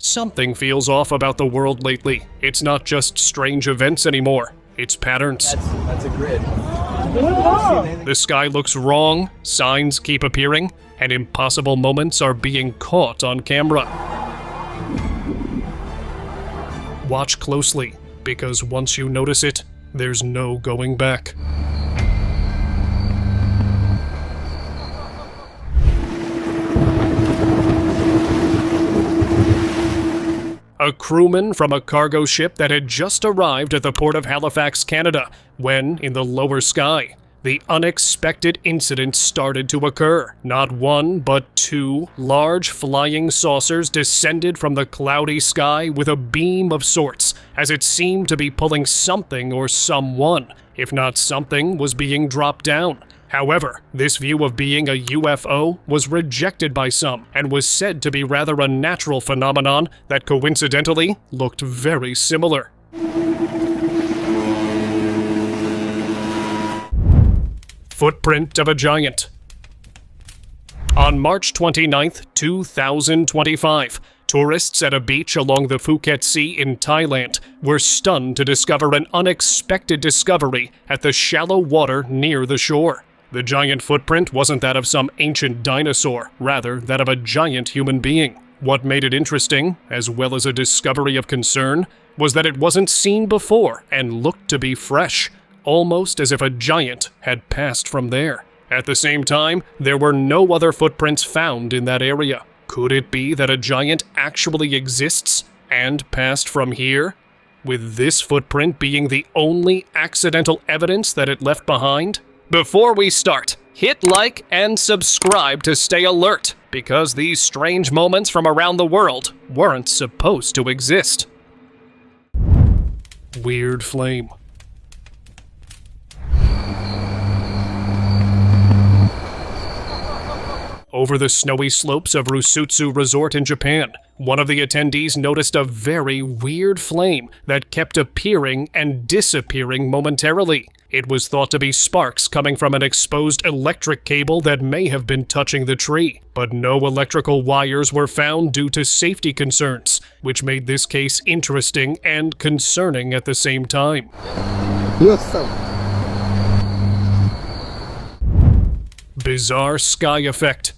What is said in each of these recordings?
Something feels off about the world lately. It's not just strange events anymore. It's patterns. That's a grid. The sky looks wrong, signs keep appearing, and impossible moments are being caught on camera. Watch closely, because once you notice it, there's no going back. A crewman from a cargo ship that had just arrived at the port of Halifax, Canada, when, in the lower sky, the unexpected incident started to occur. Not one, but two large flying saucers descended from the cloudy sky with a beam of sorts, as it seemed to be pulling something or someone. If not something, was being dropped down. However, this view of being a UFO was rejected by some and was said to be rather a natural phenomenon that coincidentally looked very similar. Footprint of a giant. On March 29, 2025, tourists at a beach along the Phuket Sea in Thailand were stunned to discover an unexpected discovery at the shallow water near the shore. The giant footprint wasn't that of some ancient dinosaur, rather that of a giant human being. What made it interesting, as well as a discovery of concern, was that it wasn't seen before and looked to be fresh, almost as if a giant had passed from there. At the same time, there were no other footprints found in that area. Could it be that a giant actually exists and passed from here, with this footprint being the only accidental evidence that it left behind? Before we start, hit like and subscribe to stay alert, because these strange moments from around the world weren't supposed to exist. Weird flame. Over the snowy slopes of Rusutsu Resort in Japan, one of the attendees noticed a very weird flame that kept appearing and disappearing momentarily. It was thought to be sparks coming from an exposed electric cable that may have been touching the tree, but no electrical wires were found due to safety concerns, which made this case interesting and concerning at the same time. Bizarre sky effect.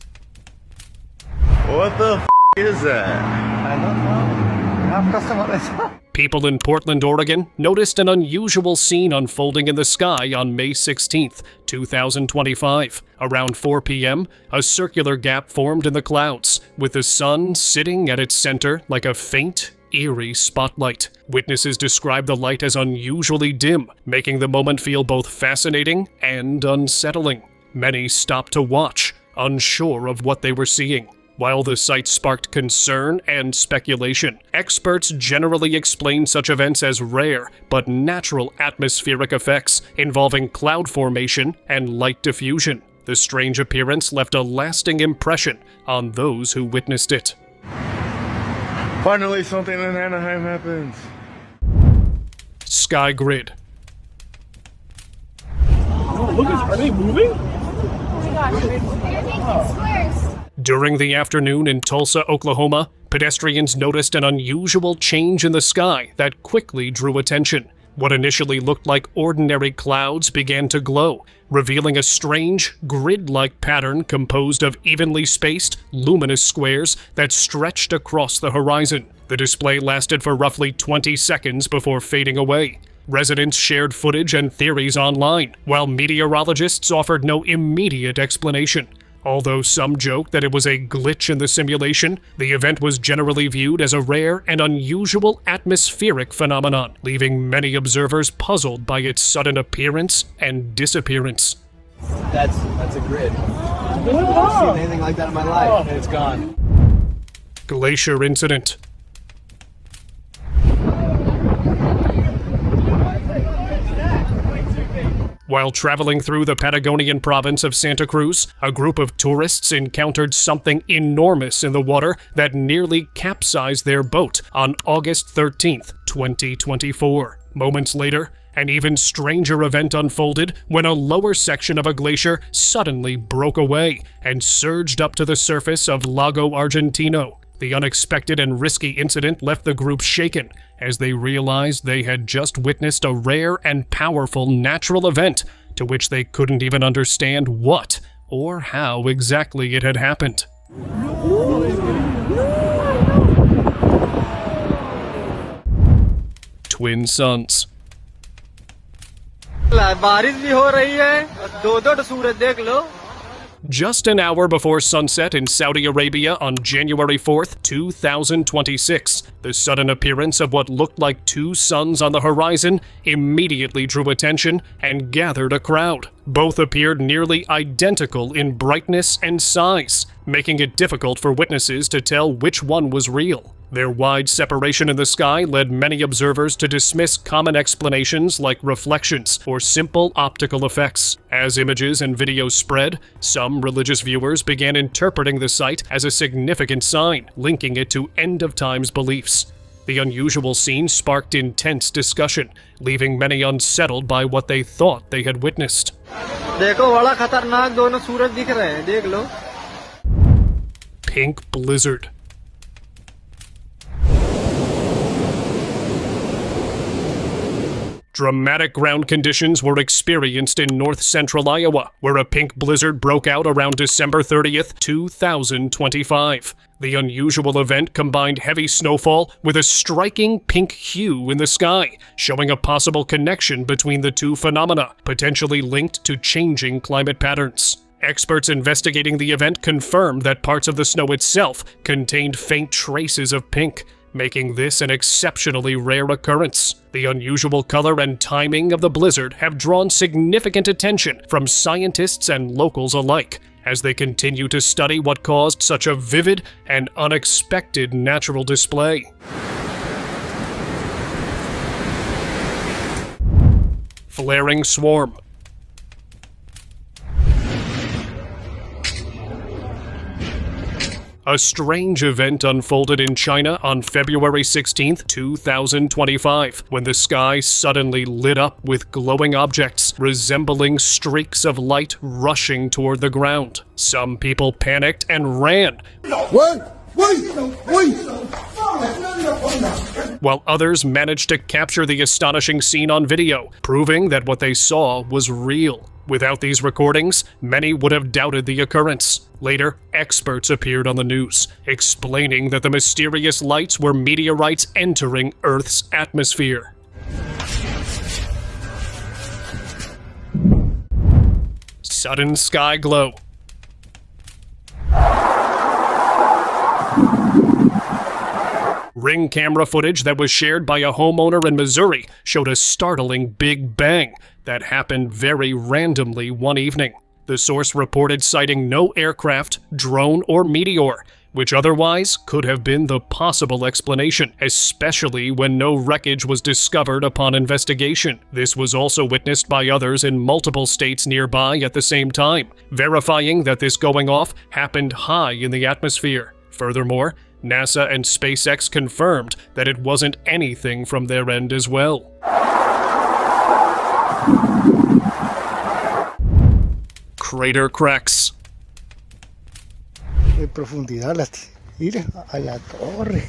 What the f*** is that? I don't know. You have customers. People in Portland, Oregon noticed an unusual scene unfolding in the sky on May 16, 2025. Around 4 p.m., a circular gap formed in the clouds, with the sun sitting at its center like a faint, eerie spotlight. Witnesses described the light as unusually dim, making the moment feel both fascinating and unsettling. Many stopped to watch, unsure of what they were seeing. While the sight sparked concern and speculation, experts generally explain such events as rare but natural atmospheric effects involving cloud formation and light diffusion. The strange appearance left a lasting impression on those who witnessed it. Finally, something in Anaheim happens. Sky grid. Oh, look, are they moving? Oh my gosh, they're making squares. During the afternoon in Tulsa, Oklahoma, pedestrians noticed an unusual change in the sky that quickly drew attention. What initially looked like ordinary clouds began to glow, revealing a strange, grid-like pattern composed of evenly spaced, luminous squares that stretched across the horizon. The display lasted for roughly 20 seconds before fading away. Residents shared footage and theories online, while meteorologists offered no immediate explanation. Although some joked that it was a glitch in the simulation, the event was generally viewed as a rare and unusual atmospheric phenomenon, leaving many observers puzzled by its sudden appearance and disappearance. That's a grid. I've never seen anything like that in my life, and it's gone. Glacier incident. While traveling through the Patagonian province of Santa Cruz, a group of tourists encountered something enormous in the water that nearly capsized their boat on August 13, 2024. Moments later, an even stranger event unfolded when a lower section of a glacier suddenly broke away and surged up to the surface of Lago Argentino. The unexpected and risky incident left the group shaken as they realized they had just witnessed a rare and powerful natural event to which they couldn't even understand what or how exactly it had happened. Twin suns. बारिश भी हो रही है, दो सूरज देख लो. Just an hour before sunset in Saudi Arabia on January 4th, 2026, the sudden appearance of what looked like two suns on the horizon immediately drew attention and gathered a crowd. Both appeared nearly identical in brightness and size, making it difficult for witnesses to tell which one was real. Their wide separation in the sky led many observers to dismiss common explanations like reflections or simple optical effects. As images and videos spread, some religious viewers began interpreting the sight as a significant sign, linking it to end-of-times beliefs. The unusual scene sparked intense discussion, leaving many unsettled by what they thought they had witnessed. देखो बड़ा खतरनाक दोनों सूरज दिख रहे हैं, देख लो. Pink blizzard. Dramatic ground conditions were experienced in north-central Iowa, where a pink blizzard broke out around December 30th, 2025. The unusual event combined heavy snowfall with a striking pink hue in the sky, showing a possible connection between the two phenomena, potentially linked to changing climate patterns. Experts investigating the event confirmed that parts of the snow itself contained faint traces of pink, making this an exceptionally rare occurrence. The unusual color and timing of the blizzard have drawn significant attention from scientists and locals alike, as they continue to study what caused such a vivid and unexpected natural display. Flaring swarm. A strange event unfolded in China on February 16, 2025, when the sky suddenly lit up with glowing objects resembling streaks of light rushing toward the ground. Some people panicked and ran, while others managed to capture the astonishing scene on video, proving that what they saw was real. Without these recordings, many would have doubted the occurrence. Later, experts appeared on the news, explaining that the mysterious lights were meteorites entering Earth's atmosphere. Sudden sky glow. Ring camera footage that was shared by a homeowner in Missouri showed a startling big bang that happened very randomly one evening. The source reported sighting no aircraft, drone, or meteor, which otherwise could have been the possible explanation, especially when no wreckage was discovered upon investigation. This was also witnessed by others in multiple states nearby at the same time, verifying that this going off happened high in the atmosphere. Furthermore, NASA and SpaceX confirmed that it wasn't anything from their end as well. Crater cracks. De profundidad, mira, a la torre.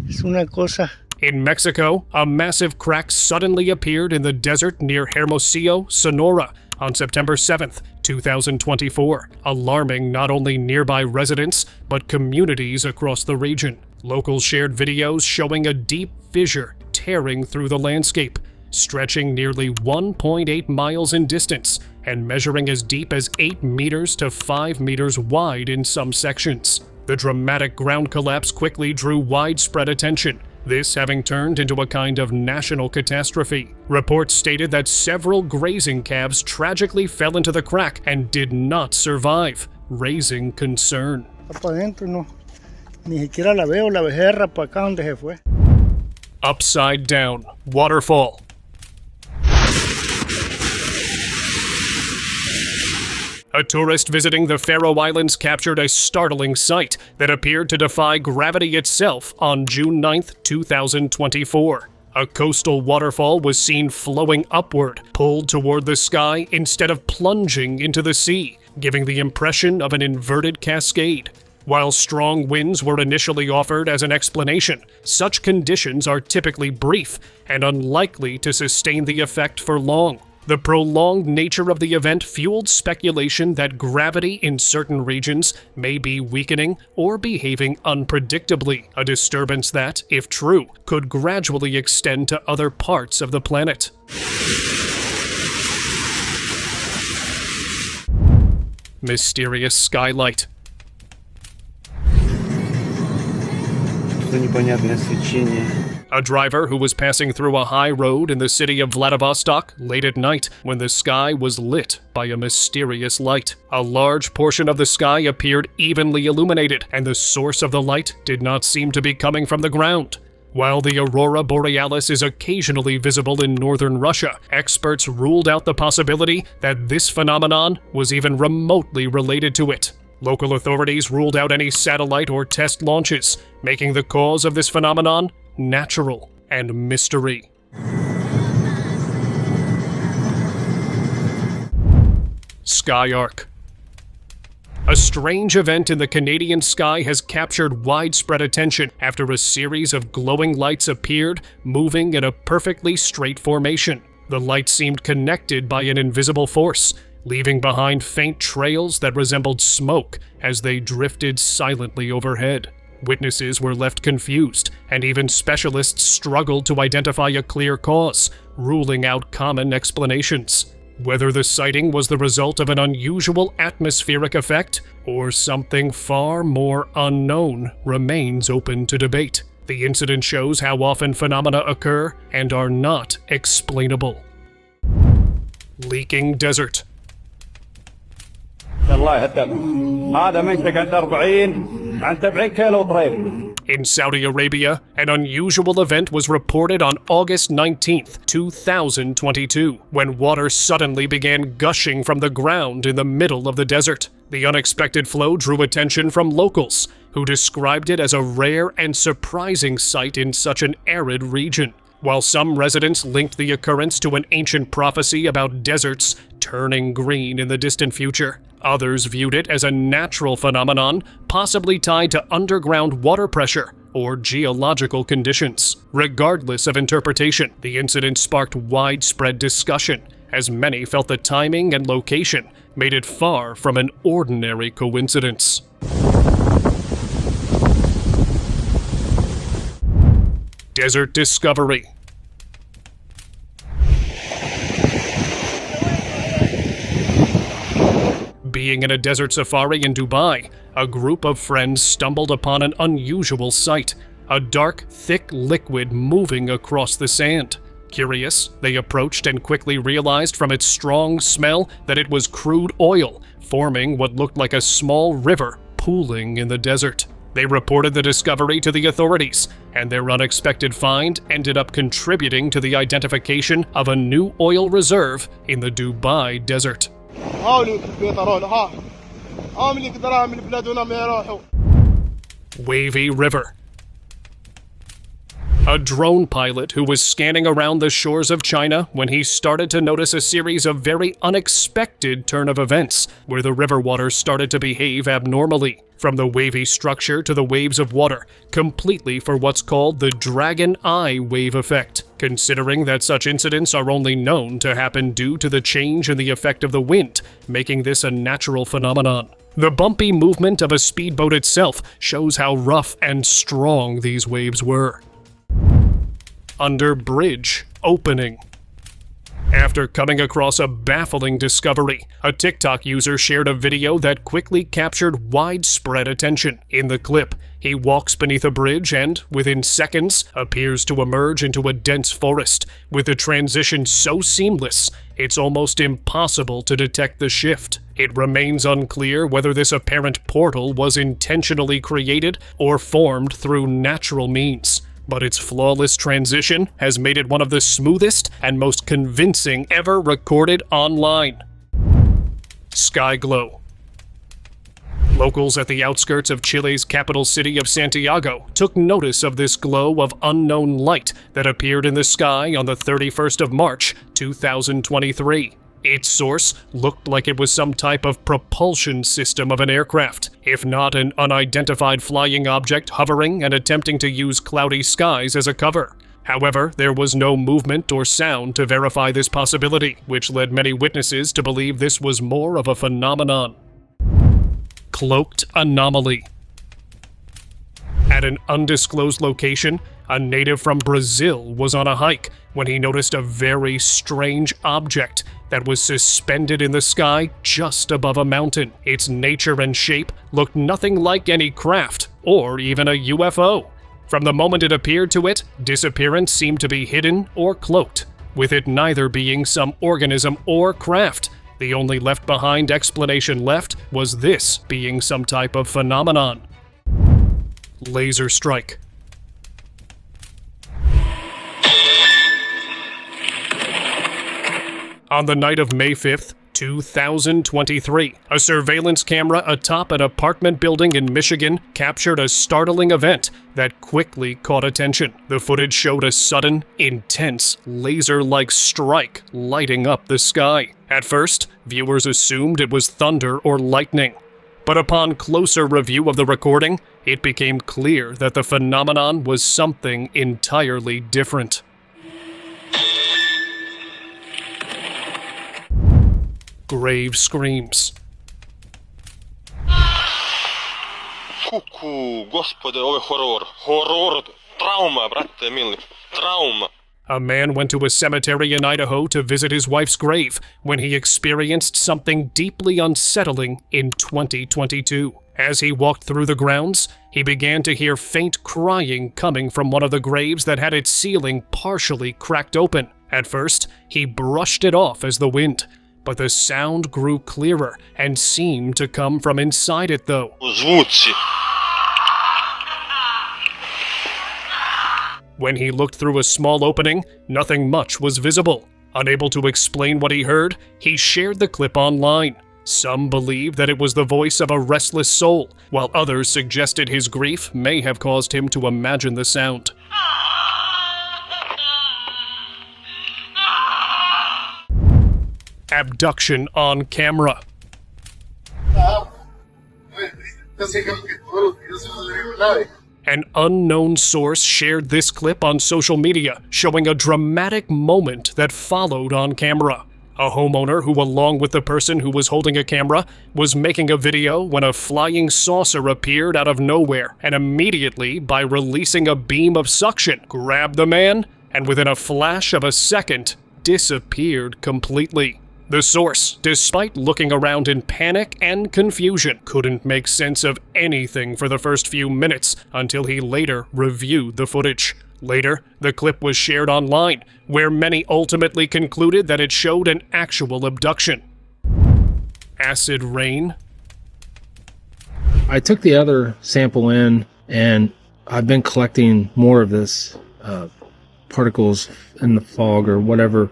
Es una cosa. In Mexico, a massive crack suddenly appeared in the desert near Hermosillo, Sonora, on September 7th, 2024, alarming not only nearby residents, but communities across the region. Locals shared videos showing a deep fissure tearing through the landscape, stretching nearly 1.8 miles in distance and measuring as deep as 8 meters to 5 meters wide in some sections. The dramatic ground collapse quickly drew widespread attention, this having turned into a kind of national catastrophe. Reports stated that several grazing calves tragically fell into the crack and did not survive, raising concern. Upside down waterfall. A tourist visiting the Faroe Islands captured a startling sight that appeared to defy gravity itself on June 9, 2024. A coastal waterfall was seen flowing upward, pulled toward the sky instead of plunging into the sea, giving the impression of an inverted cascade. While strong winds were initially offered as an explanation, such conditions are typically brief and unlikely to sustain the effect for long. The prolonged nature of the event fueled speculation that gravity in certain regions may be weakening or behaving unpredictably, a disturbance that, if true, could gradually extend to other parts of the planet. Mysterious skylight. Непонятное свечение. A driver who was passing through a high road in the city of Vladivostok late at night when the sky was lit by a mysterious light. A large portion of the sky appeared evenly illuminated, and the source of the light did not seem to be coming from the ground. While the aurora borealis is occasionally visible in northern Russia, experts ruled out the possibility that this phenomenon was even remotely related to it. Local authorities ruled out any satellite or test launches, making the cause of this phenomenon natural and mystery. Sky arc. A strange event in the Canadian sky has captured widespread attention after a series of glowing lights appeared, moving in a perfectly straight formation. The lights seemed connected by an invisible force, leaving behind faint trails that resembled smoke as they drifted silently overhead. Witnesses were left confused, and even specialists struggled to identify a clear cause, ruling out common explanations. Whether the sighting was the result of an unusual atmospheric effect or something far more unknown remains open to debate. The incident shows how often phenomena occur and are not explainable. Leaking desert. In Saudi Arabia, an unusual event was reported on August 19, 2022, when water suddenly began gushing from the ground in the middle of the desert. The unexpected flow drew attention from locals, who described it as a rare and surprising sight in such an arid region. While some residents linked the occurrence to an ancient prophecy about deserts turning green in the distant future, others viewed it as a natural phenomenon, possibly tied to underground water pressure or geological conditions. Regardless of interpretation, the incident sparked widespread discussion, as many felt the timing and location made it far from an ordinary coincidence. Desert discovery. Being in a desert safari in Dubai, a group of friends stumbled upon an unusual sight, a dark, thick liquid moving across the sand. Curious, they approached and quickly realized from its strong smell that it was crude oil, forming what looked like a small river pooling in the desert. They reported the discovery to the authorities, and their unexpected find ended up contributing to the identification of a new oil reserve in the Dubai desert. Wavy River. A drone pilot who was scanning around the shores of China when he started to notice a series of very unexpected turn of events, where the river water started to behave abnormally. From the wavy structure to the waves of water, completely for what's called the dragon eye wave effect, considering that such incidents are only known to happen due to the change in the effect of the wind, making this a natural phenomenon. The bumpy movement of a speedboat itself shows how rough and strong these waves were. Under bridge opening. After coming across a baffling discovery, a TikTok user shared a video that quickly captured widespread attention. In the clip, he walks beneath a bridge and, within seconds, appears to emerge into a dense forest, with the transition so seamless, it's almost impossible to detect the shift. It remains unclear whether this apparent portal was intentionally created or formed through natural means, but its flawless transition has made it one of the smoothest and most convincing ever recorded online. Sky glow. Locals at the outskirts of Chile's capital city of Santiago took notice of this glow of unknown light that appeared in the sky on the 31st of March, 2023. Its source looked like it was some type of propulsion system of an aircraft, if not an unidentified flying object hovering and attempting to use cloudy skies as a cover. However, there was no movement or sound to verify this possibility, which led many witnesses to believe this was more of a phenomenon. Cloaked anomaly. At an undisclosed location, a native from Brazil was on a hike when he noticed a very strange object that was suspended in the sky just above a mountain. Its nature and shape looked nothing like any craft or even a UFO. From the moment it appeared to it, disappearance seemed to be hidden or cloaked, with it neither being some organism or craft. The only left behind explanation left was this being some type of phenomenon. Laser strike. On the night of May 5th, 2023, a surveillance camera atop an apartment building in Michigan captured a startling event that quickly caught attention. The footage showed a sudden, intense, laser-like strike lighting up the sky. At first, viewers assumed it was thunder or lightning. But upon closer review of the recording, it became clear that the phenomenon was something entirely different. Grave screams. Kuku, gospode, ovo je horor. Horor. Trauma, brate mili. Trauma. A man went to a cemetery in Idaho to visit his wife's grave when he experienced something deeply unsettling in 2022. As he walked through the grounds, he began to hear faint crying coming from one of the graves that had its ceiling partially cracked open. At first, he brushed it off as the wind, but the sound grew clearer and seemed to come from inside it though. Zvuci. When he looked through a small opening, nothing much was visible. Unable to explain what he heard, he shared the clip online. Some believe that it was the voice of a restless soul, while others suggested his grief may have caused him to imagine the sound. Abduction on camera. An unknown source shared this clip on social media, showing a dramatic moment that followed on camera. A homeowner who, along with the person who was holding a camera, was making a video when a flying saucer appeared out of nowhere and immediately, by releasing a beam of suction, grabbed the man and within a flash of a second, disappeared completely. The source, despite looking around in panic and confusion, couldn't make sense of anything for the first few minutes until he later reviewed the footage. Later, the clip was shared online, where many ultimately concluded that it showed an actual abduction. Acid rain. I took the other sample in, and I've been collecting more of this particles in the fog or whatever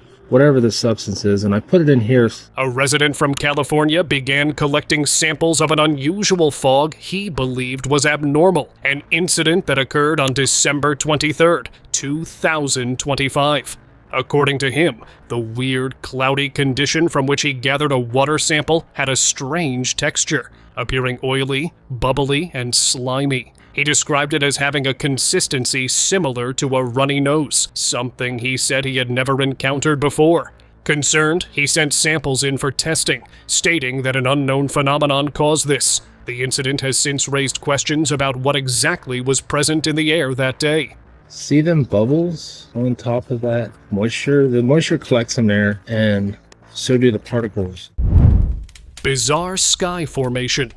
the substance is, and I put it in here. A resident from California began collecting samples of an unusual fog he believed was abnormal, an incident that occurred on December 23rd, 2025. According to him, the weird, cloudy condition from which he gathered a water sample had a strange texture, appearing oily, bubbly, and slimy. He described it as having a consistency similar to a runny nose, something he said he had never encountered before. Concerned, he sent samples in for testing, stating that an unknown phenomenon caused this. The incident has since raised questions about what exactly was present in the air that day. See them bubbles on top of that moisture? The moisture collects in there, and so do the particles. Bizarre sky formation.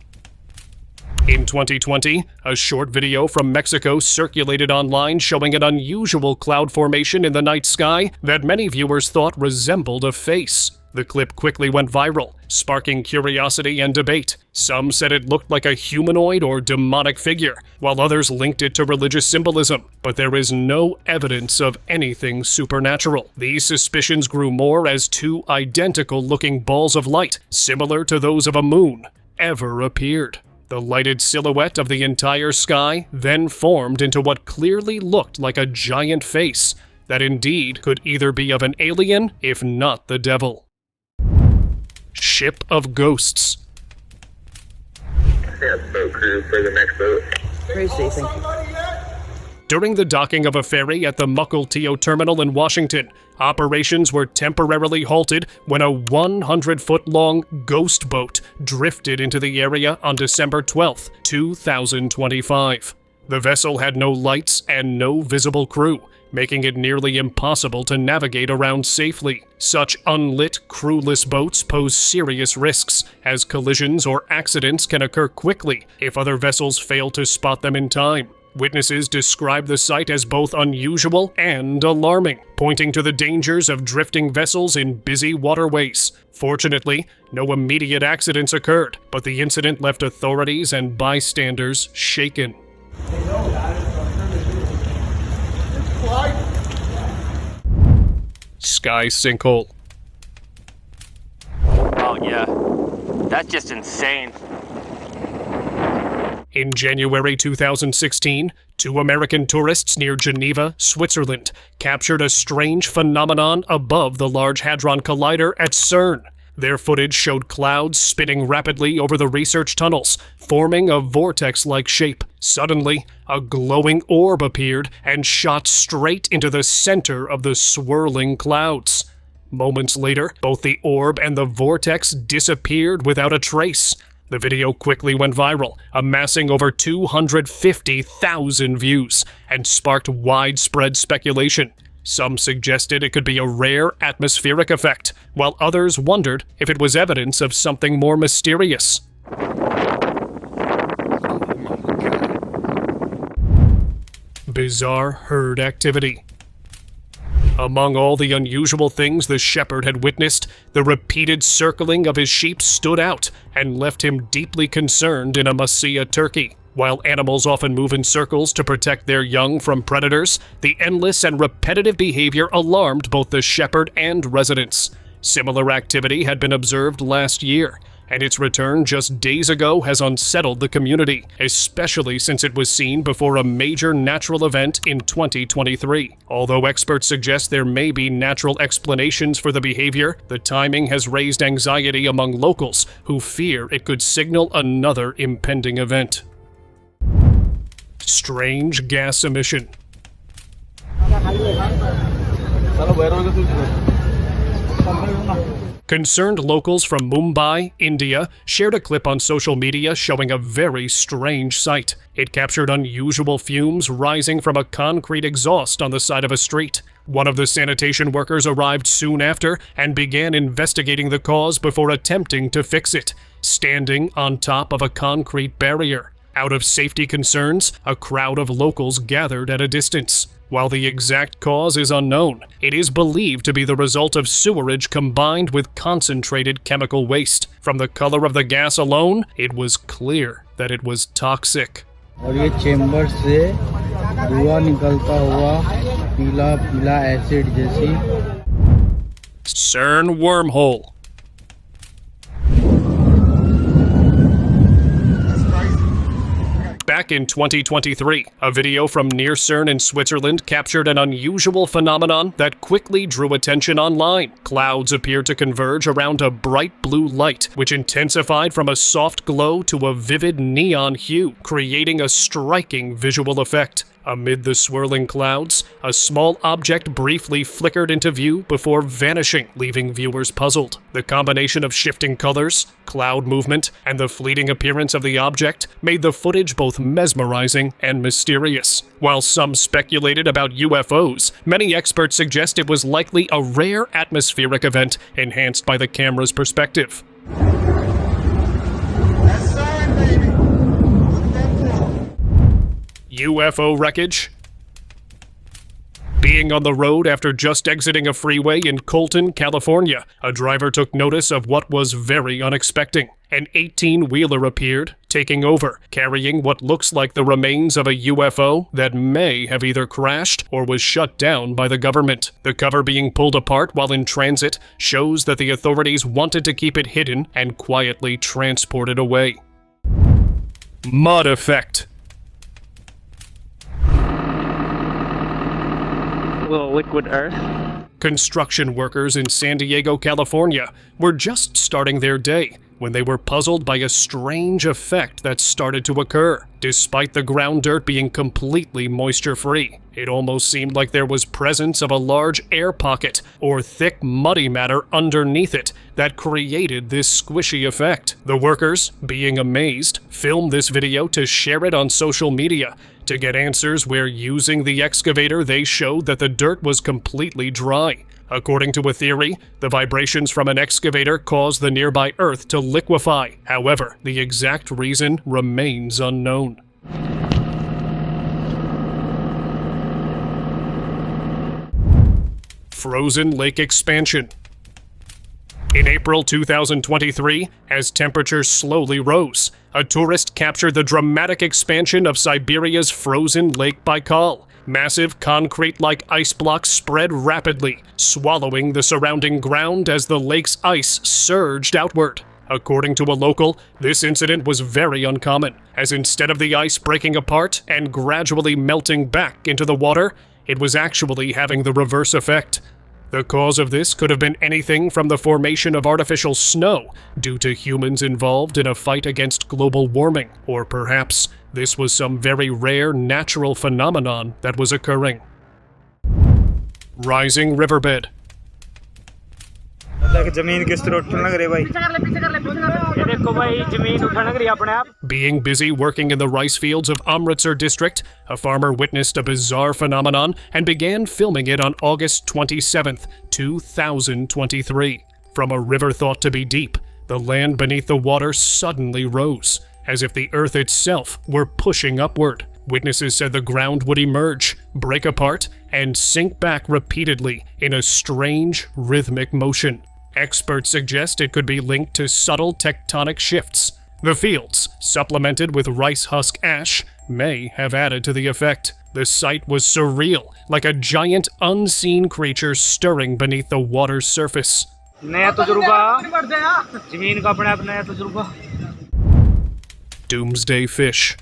In 2020, a short video from Mexico circulated online showing an unusual cloud formation in the night sky that many viewers thought resembled a face. The clip quickly went viral, sparking curiosity and debate. Some said it looked like a humanoid or demonic figure, while others linked it to religious symbolism. But there is no evidence of anything supernatural. These suspicions grew more as two identical-looking balls of light, similar to those of a moon, ever appeared. The lighted silhouette of the entire sky then formed into what clearly looked like a giant face that indeed could either be of an alien, if not the devil. Ship of Ghosts. Yeah, boat crew for the next boat. Tracy, thank you. During the docking of a ferry at the Mukilteo Terminal in Washington, operations were temporarily halted when a 100-foot-long ghost boat drifted into the area on December 12, 2025. The vessel had no lights and no visible crew, making it nearly impossible to navigate around safely. Such unlit, crewless boats pose serious risks, as collisions or accidents can occur quickly if other vessels fail to spot them in time. Witnesses describe the sight as both unusual and alarming, pointing to the dangers of drifting vessels in busy waterways. Fortunately, no immediate accidents occurred, but the incident left authorities and bystanders shaken. Sky sinkhole. Oh yeah, that's just insane. In January 2016, 2 American tourists near Geneva, Switzerland, captured a strange phenomenon above the Large Hadron Collider at CERN. Their footage showed clouds spinning rapidly over the research tunnels, forming a vortex-like shape. Suddenly, a glowing orb appeared and shot straight into the center of the swirling clouds. Moments later, both the orb and the vortex disappeared without a trace. The video quickly went viral, amassing over 250,000 views, and sparked widespread speculation. Some suggested it could be a rare atmospheric effect, while others wondered if it was evidence of something more mysterious. Bizarre herd activity. Among all the unusual things the shepherd had witnessed, the repeated circling of his sheep stood out and left him deeply concerned in a Massia turkey. While animals often move in circles to protect their young from predators, the endless and repetitive behavior alarmed both the shepherd and residents. Similar activity had been observed last year, and its return just days ago has unsettled the community, especially since it was seen before a major natural event in 2023. Although experts suggest there may be natural explanations for the behavior, the timing has raised anxiety among locals who fear it could signal another impending event. Strange gas emission. Concerned locals from Mumbai, India, shared a clip on social media showing a very strange sight. It captured unusual fumes rising from a concrete exhaust on the side of a street. One of the sanitation workers arrived soon after and began investigating the cause before attempting to fix it, standing on top of a concrete barrier. Out of safety concerns, a crowd of locals gathered at a distance. While the exact cause is unknown, it is believed to be the result of sewerage combined with concentrated chemical waste. From the color of the gas alone, it was clear that it was toxic. और ये chamber से धुआं निकलता हुआ पीला पीला acid जैसी CERN wormhole. Back in 2023, a video from near CERN in Switzerland captured an unusual phenomenon that quickly drew attention online. Clouds appeared to converge around a bright blue light, which intensified from a soft glow to a vivid neon hue, creating a striking visual effect. Amid the swirling clouds, a small object briefly flickered into view before vanishing, leaving viewers puzzled. The combination of shifting colors, cloud movement, and the fleeting appearance of the object made the footage both mesmerizing and mysterious. While some speculated about UFOs, many experts suggest it was likely a rare atmospheric event enhanced by the camera's perspective. UFO wreckage. Being on the road after just exiting a freeway in Colton, California, a driver took notice of what was very unexpected. An 18-wheeler appeared, taking over, carrying what looks like the remains of a UFO that may have either crashed or was shut down by the government. The cover being pulled apart while in transit shows that the authorities wanted to keep it hidden and quietly transport it away. Mud effect. Little liquid earth. Construction workers in San Diego, California were just starting their day when they were puzzled by a strange effect that started to occur. Despite the ground dirt being completely moisture-free, it almost seemed like there was presence of a large air pocket or thick muddy matter underneath it that created this squishy effect. The workers, being amazed, filmed this video to share it on social media. To get answers where using the excavator they showed that the dirt was completely dry. According to a theory, the vibrations from an excavator caused the nearby earth to liquefy. However, the exact reason remains unknown. Frozen lake expansion. In April 2023, as temperatures slowly rose, a tourist captured the dramatic expansion of Siberia's frozen Lake Baikal. Massive concrete-like ice blocks spread rapidly, swallowing the surrounding ground as the lake's ice surged outward. According to a local, this incident was very uncommon, as instead of the ice breaking apart and gradually melting back into the water, it was actually having the reverse effect. The cause of this could have been anything from the formation of artificial snow due to humans involved in a fight against global warming, or perhaps this was some very rare natural phenomenon that was occurring. Rising riverbed. Being busy working in the rice fields of Amritsar district, a farmer witnessed a bizarre phenomenon and began filming it on August 27, 2023. From a river thought to be deep, the land beneath the water suddenly rose, as if the earth itself were pushing upward. Witnesses said the ground would emerge, break apart, and sink back repeatedly in a strange, rhythmic motion. Experts suggest it could be linked to subtle tectonic shifts. The fields, supplemented with rice husk ash, may have added to the effect. The sight was surreal, like a giant, unseen creature stirring beneath the water's surface. Doomsday fish.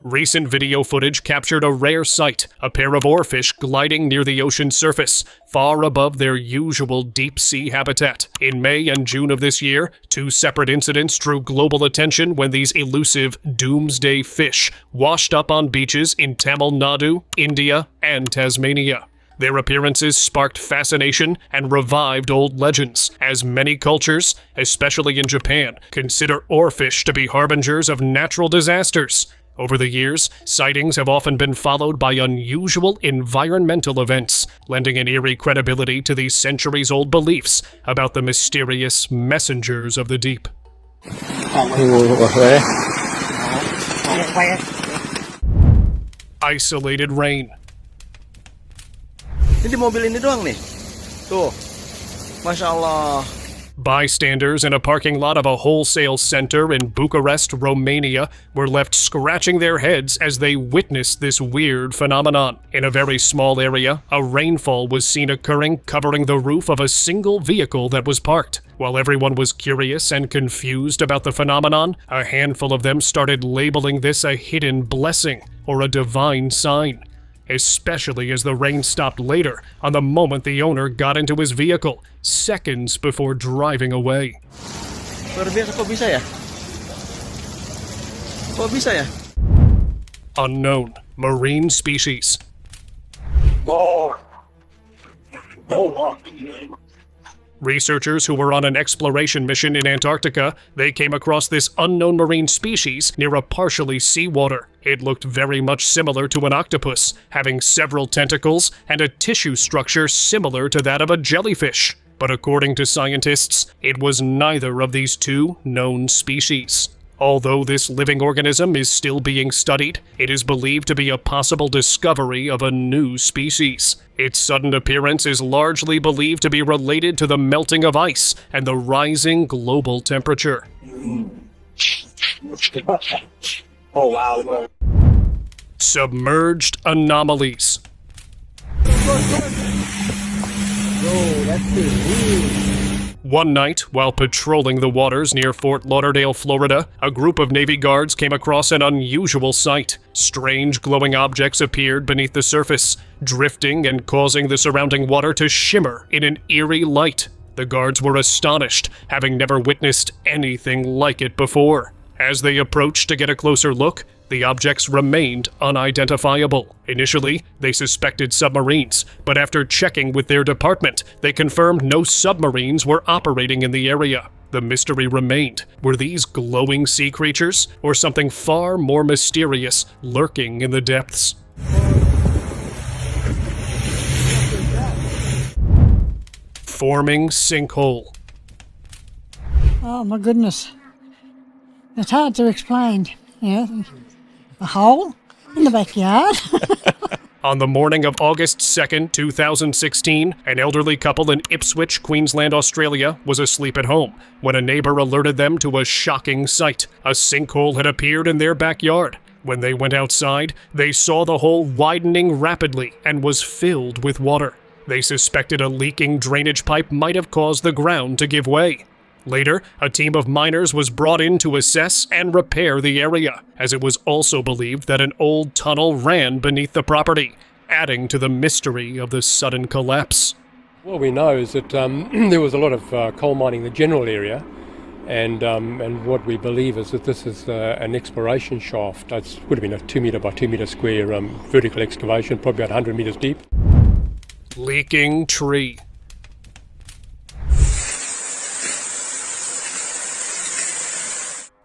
Recent video footage captured a rare sight, a pair of oarfish gliding near the ocean's surface, far above their usual deep-sea habitat. In May and June of this year, two separate incidents drew global attention when these elusive doomsday fish washed up on beaches in Tamil Nadu, India, and Tasmania. Their appearances sparked fascination and revived old legends, as many cultures, especially in Japan, consider oarfish to be harbingers of natural disasters. Over the years, sightings have often been followed by unusual environmental events, lending an eerie credibility to these centuries-old beliefs about the mysterious messengers of the deep. Isolated rain. Ini mobil ini doang nih. Tuh. Masya Allah. Bystanders in a parking lot of a wholesale center in Bucharest, Romania, were left scratching their heads as they witnessed this weird phenomenon. In a very small area, a rainfall was seen occurring, covering the roof of a single vehicle that was parked. While everyone was curious and confused about the phenomenon, a handful of them started labeling this a hidden blessing or a divine sign. Especially as the rain stopped later, on the moment the owner got into his vehicle, seconds before driving away. Luar biasa, kok bisa ya? Kok bisa ya? Unknown marine species. Researchers who were on an exploration mission in Antarctica, they came across this unknown marine species near a partially seawater. It looked very much similar to an octopus, having several tentacles and a tissue structure similar to that of a jellyfish. But according to scientists, it was neither of these two known species. Although this living organism is still being studied, it is believed to be a possible discovery of a new species. Its sudden appearance is largely believed to be related to the melting of ice and the rising global temperature. Oh, wow. Submerged anomalies. One night, while patrolling the waters near Fort Lauderdale, Florida, a group of Navy guards came across an unusual sight. Strange glowing objects appeared beneath the surface, drifting and causing the surrounding water to shimmer in an eerie light. The guards were astonished, having never witnessed anything like it before. As they approached to get a closer look, the objects remained unidentifiable. Initially, they suspected submarines, but after checking with their department, they confirmed no submarines were operating in the area. The mystery remained. Were these glowing sea creatures, or something far more mysterious lurking in the depths? Forming sinkhole. Oh my goodness. It's hard to explain. A hole in the backyard. On the morning of August 2nd, 2016, an elderly couple in Ipswich, Queensland, Australia, was asleep at home when a neighbor alerted them to a shocking sight. A sinkhole had appeared in their backyard. When they went outside, they saw the hole widening rapidly and was filled with water. They suspected a leaking drainage pipe might have caused the ground to give way. Later, a team of miners was brought in to assess and repair the area, as it was also believed that an old tunnel ran beneath the property, adding to the mystery of the sudden collapse. What we know is that there was a lot of coal mining in the general area, and what we believe is that this is an exploration shaft. It would have been a 2 metre by 2 metre square vertical excavation, probably about 100 metres deep. Leaking tree.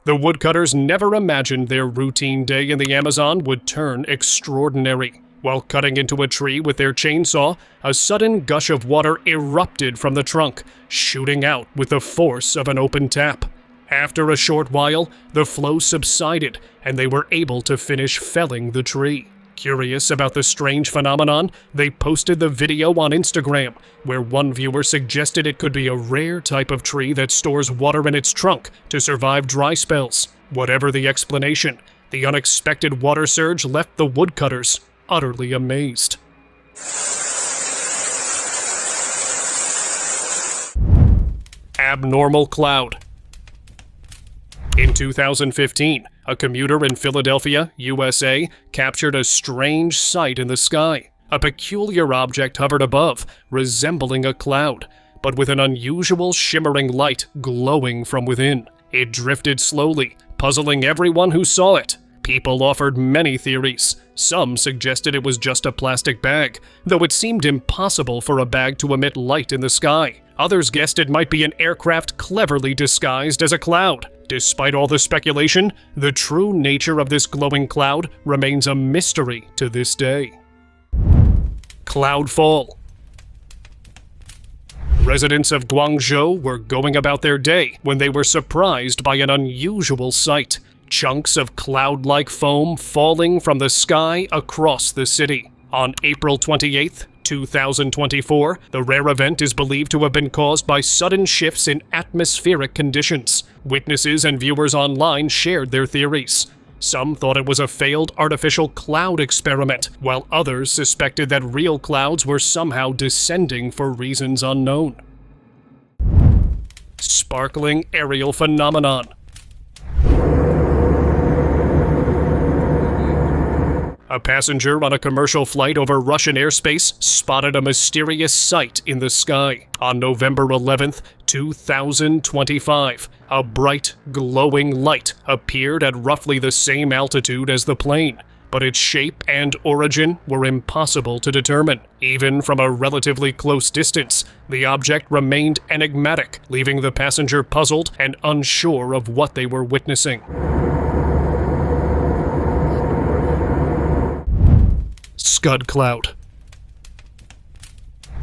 The woodcutters never imagined their routine day in the Amazon would turn extraordinary. While cutting into a tree with their chainsaw, a sudden gush of water erupted from the trunk, shooting out with the force of an open tap. After a short while, the flow subsided, and they were able to finish felling the tree. Curious about the strange phenomenon, they posted the video on Instagram, where one viewer suggested it could be a rare type of tree that stores water in its trunk to survive dry spells. Whatever the explanation, the unexpected water surge left the woodcutters utterly amazed. Abnormal cloud. In 2015, a commuter in Philadelphia, USA, captured a strange sight in the sky. A peculiar object hovered above, resembling a cloud, but with an unusual shimmering light glowing from within. It drifted slowly, puzzling everyone who saw it. People offered many theories. Some suggested it was just a plastic bag, though it seemed impossible for a bag to emit light in the sky. Others guessed it might be an aircraft cleverly disguised as a cloud. Despite all the speculation, the true nature of this glowing cloud remains a mystery to this day. Cloudfall. Residents of Guangzhou were going about their day when they were surprised by an unusual sight. Chunks of cloud-like foam falling from the sky across the city. On April 28th, 2024, the rare event is believed to have been caused by sudden shifts in atmospheric conditions. Witnesses and viewers online shared their theories. Some thought it was a failed artificial cloud experiment, while others suspected that real clouds were somehow descending for reasons unknown. Sparkling aerial phenomenon. A passenger on a commercial flight over Russian airspace spotted a mysterious sight in the sky. On November 11th, 2025, a bright, glowing light appeared at roughly the same altitude as the plane, but its shape and origin were impossible to determine. Even from a relatively close distance, the object remained enigmatic, leaving the passenger puzzled and unsure of what they were witnessing. Scud cloud.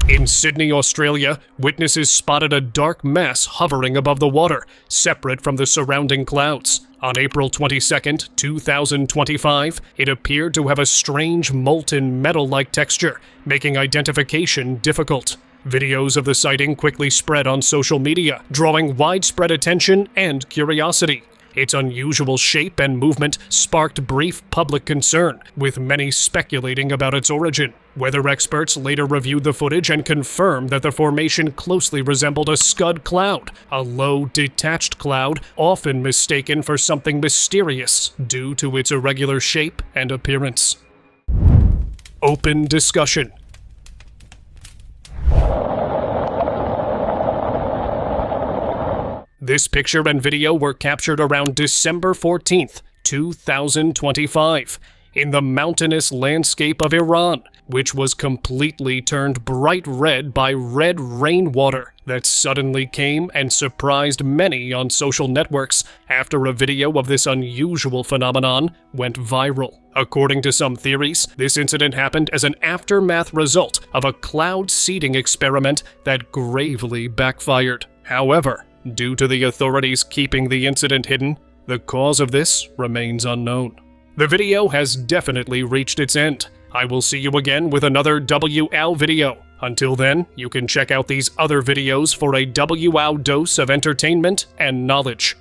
In Sydney, Australia, witnesses spotted a dark mass hovering above the water, separate from the surrounding clouds. On April 22nd, 2025, it appeared to have a strange molten metal-like texture, making identification difficult. Videos of the sighting quickly spread on social media, drawing widespread attention and curiosity. Its unusual shape and movement sparked brief public concern, with many speculating about its origin. Weather experts later reviewed the footage and confirmed that the formation closely resembled a scud cloud, a low, detached cloud often mistaken for something mysterious due to its irregular shape and appearance. Open discussion. This picture and video were captured around December 14th, 2025, in the mountainous landscape of Iran, which was completely turned bright red by red rainwater that suddenly came and surprised many on social networks after a video of this unusual phenomenon went viral. According to some theories, this incident happened as an aftermath result of a cloud seeding experiment that gravely backfired. However, due to the authorities keeping the incident hidden, the cause of this remains unknown. The video has definitely reached its end. I will see you again with another WOW video. Until then, you can check out these other videos for a WOW dose of entertainment and knowledge.